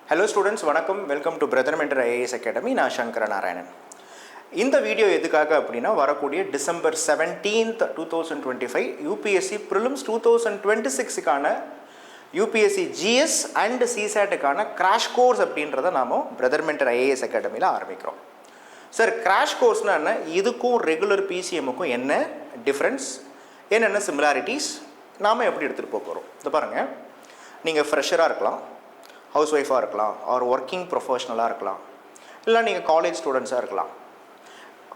Hello students, வணக்கம். Welcome to Brother Mentor IAS Academy. நான் சங்கர நாராயணன். இந்த வீடியோ எதுக்காக அப்படின்னா வரக்கூடிய டிசம்பர் 17th 2025 UPSC Prelims 2026க்கான UPSC GS and CSATக்கான கிராஷ் கோர்ஸ் அப்படின்றத நாம Brother Mentor IAS Academyல ஆரம்பிக்கிறோம். சார் கிராஷ் கோர்ஸ்னா என்ன? இதுக்கும் ரெகுலர் PCMக்கும் என்ன டிஃபரன்ஸ்? என்னென்ன சிமிலாரிட்டிஸ்? நாம எப்படி எடுத்துட்டு போறோம்? இத பாருங்க. நீங்க ஃப்ரெஷரா இருக்கலாம், ஹவுஸ் ஒய்ஃபாக இருக்கலாம், ஆர் ஒர்க்கிங் ப்ரொஃபஷனலாக இருக்கலாம், இல்லை நீங்கள் காலேஜ் ஸ்டூடெண்ட்ஸாக இருக்கலாம்,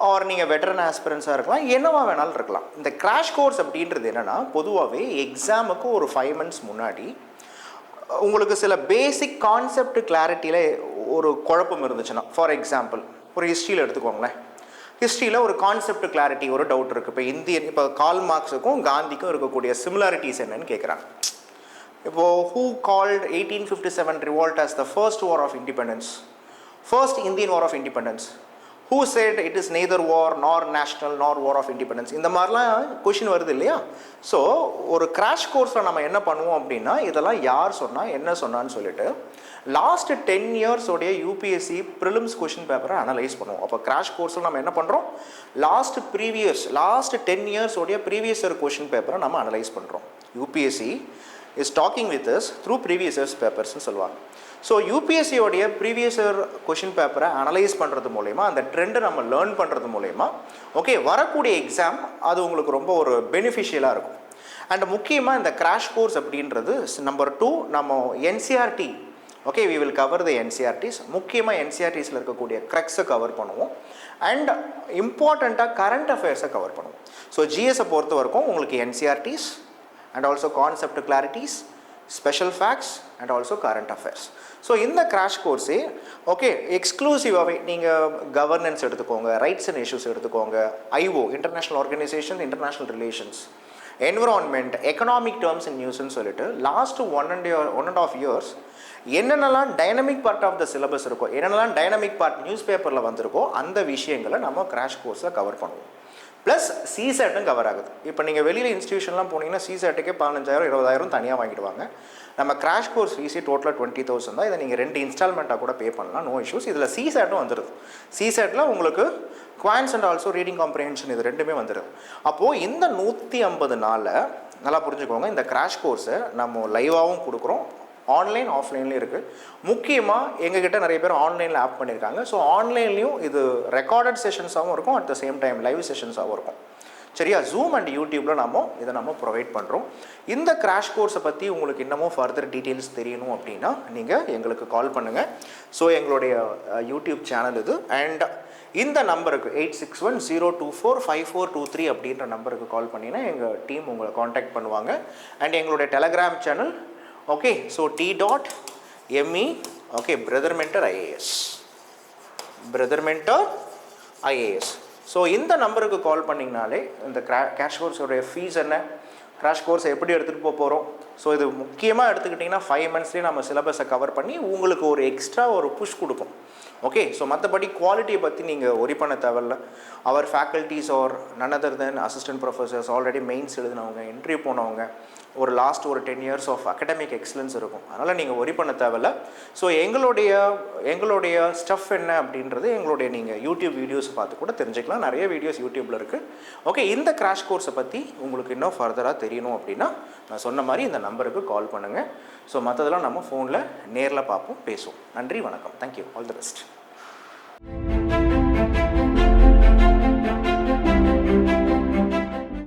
ஆர் நீங்கள் வெட்டரன் ஆஸ்பிரன்ஸாக இருக்கலாம், என்னவா வேணாலும் இருக்கலாம். இந்த கிராஷ் கோர்ஸ் அப்படின்றது என்னென்னா, பொதுவாகவே எக்ஸாமுக்கு ஒரு 5 months முன்னாடி உங்களுக்கு சில பேசிக் கான்செப்ட் கிளாரிட்டியில் ஒரு குழப்பம் இருந்துச்சுன்னா, ஃபார் எக்ஸாம்பிள் ஒரு ஹிஸ்ட்ரியில் எடுத்துக்கோங்களேன். ஹிஸ்ட்ரியில் ஒரு கான்செப்ட் கிளாரிட்டி, ஒரு டவுட் இருக்குது. இப்போ கால் மார்க்ஸுக்கும் காந்திக்கும் இருக்கக்கூடிய சிமிலாரிட்டிஸ் என்னன்னு கேட்குறாங்க. இப்போது who called 1857 revolt as the first war of independence, first Indian war of independence, who said it is neither war nor national nor war of independence? இந்த மாதிரிலாம் கொஷின் வருது இல்லையா? ஸோ ஒரு கிராஷ் கோர்ஸில் நம்ம என்ன பண்ணுவோம் அப்படின்னா, இதெல்லாம் யார் சொன்னால் என்ன சொன்னான்னு சொல்லிட்டு லாஸ்ட் 10 years உடைய UPSC ப்ரிலிம்ஸ் கொஷின் பேப்பரை அனலைஸ் பண்ணுவோம். அப்போ கிராஷ் கோர்ஸில் நம்ம என்ன பண்ணுறோம், லாஸ்ட் 10 years உடைய ப்ரீவியஸ் இயர் கொஷின் பேப்பரை நம்ம அனலைஸ் பண்ணுறோம். UPSC is talking with us through previous years papers னு சொல்லுவாங்க. ஸோ UPSC உடைய ப்ரீவியஸ் இயர் கொஷின் பேப்பரை அனலைஸ் பண்ணுறது மூலயமா, அந்த ட்ரெண்டை நம்ம லேர்ன் பண்ணுறது மூலயமா ஓகே வரக்கூடிய எக்ஸாம் அது உங்களுக்கு ரொம்ப ஒரு பெனிஃபிஷியலாக இருக்கும். அண்ட் முக்கியமாக இந்த கிராஷ் கோர்ஸ் அப்படின்றது நம்பர் 2 நம்ம NCERT okay we will cover the NCERTs. முக்கியமாக NCERTஸில் இருக்கக்கூடிய க்ரக்ஸை கவர் பண்ணுவோம். அண்ட் இம்பார்ட்டண்ட்டாக கரண்ட் அஃபேர்ஸை கவர் பண்ணுவோம். ஸோ GSஐ பொறுத்த வரைக்கும் உங்களுக்கு NCERTs and also concept clarities, special facts and also current affairs. So இந்த crash course ஓகே எக்ஸ்க்ளூசிவாகவே நீங்கள் கவர்னன்ஸ் எடுத்துக்கோங்க, ரைட்ஸ் அண்ட் இஷ்யூஸ் எடுத்துக்கோங்க, IO international organisation, international relations, environment, economic terms and நியூஸ்ன்னு சொல்லிட்டு லாஸ்ட் 1.5 years என்னென்னலாம் dynamic part of the syllabus இருக்கோ, என்னென்னலாம் டைனமிக் பார்ட் நியூஸ் பேப்பரில் வந்திருக்கோ அந்த விஷயங்களை நம்ம கிராஷ் கோர்ஸில் கவர் பண்ணுவோம். ப்ளஸ் CSATடும் கவர் ஆகுது. இப்போ நீங்கள் வெளியில் இன்ஸ்டியூஷன்லாம் போனீங்கன்னா CSATக்கே 15,000 20,000 தனியாக வாங்கிடுவாங்க. நம்ம கிராஷ் கோர்ஸ் ஃபீஸே டோட்டலாக 20,000 தான். இதை நீங்கள் 2 இன்ஸ்டால்மெண்ட்டாக கூட பே பண்ணலாம், நோ இஷ்யூஸ். இதில் CSATடும் வந்துடுது. CSATல உங்களுக்கு quants and also reading comprehension இது ரெண்டுமே வந்துடுது. அப்போது இந்த 150 நாளில் நல்லா புரிஞ்சுக்கோங்க, இந்த கிராஷ் கோர்ஸை நம்ம லைவாகவும் கொடுக்குறோம், ஆன்லைன் ஆஃப்லைன்லேயும் இருக்குது. முக்கியமாக எங்ககிட்ட நிறைய பேர் ஆன்லைனில் ஆப் பண்ணியிருக்காங்க. ஸோ ஆன்லைன்லேயும் இது ரெக்கார்டட் செஷன்ஸாகவும் இருக்கும், at the same time live செஷன்ஸாகவும் இருக்கும். சரியா? ஜூம் அண்ட் யூடியூப்பில் இதை நம்ம ப்ரொவைட் பண்ணுறோம். இந்த கிராஷ் கோர்ஸை பற்றி உங்களுக்கு இன்னமும் ஃபர்தர் டீட்டெயில்ஸ் தெரியணும் அப்படின்னா நீங்கள் எங்களுக்கு கால் பண்ணுங்கள். ஸோ எங்களுடைய யூடியூப் சேனல் இது. அண்ட் இந்த நம்பருக்கு 8610245423 அப்படின்ற நம்பருக்கு கால் பண்ணிங்கன்னா எங்கள் டீம் உங்களை காண்டாக்ட் பண்ணுவாங்க. அண்ட் எங்களுடைய Telegram channel okay, so t.me okay Brother Mentor IAS, Brother Mentor IAS. So இந்த நம்பருக்கு கால் பண்ணிங்கனாலே இந்த கிராஷ் கோர்ஸோடைய ஃபீஸ் என்ன, கிராஷ் கோர்ஸை எப்படி எடுத்துகிட்டு போகிறோம், ஸோ இது முக்கியமாக எடுத்துக்கிட்டிங்கன்னா 5 monthsலேயே நம்ம சிலபஸை கவர் பண்ணி உங்களுக்கு ஒரு எக்ஸ்ட்ரா ஒரு புஷ் கொடுக்கும். ஓகே, ஸோ மற்றபடி குவாலிட்டியை பற்றி நீங்கள் ஒரி பண்ண தேவையில்ல. அவர் faculties are none other than assistant professors, already mains எழுதினவங்க, இன்டர்வியூ போனவங்க, ஒரு last 10 years of academic excellence இருக்கும். அதனால் நீங்கள் ஒரி பண்ண தேவையில்ல. ஸோ எங்களுடைய ஸ்டஃப் என்ன அப்படின்றது எங்களுடைய நீங்கள் யூடியூப் வீடியோஸ் பார்த்து கூட தெரிஞ்சுக்கலாம். நிறைய வீடியோஸ் யூடியூப்பில் இருக்குது. ஓகே, இந்த கிராஷ் கோர்ஸை பற்றி உங்களுக்கு இன்னும் ஃபர்தராக தெரியணும் அப்படின்னா நான் சொன்ன மாதிரி இந்த நம்பருக்கு கால் பண்ணுங்கள். ஸோ மற்றதெல்லாம் நம்ம ஃபோனில் நேரில் பார்ப்போம், பேசுவோம். நன்றி, வணக்கம், தேங்க்யூ, ஆல் தி பெஸ்ட்.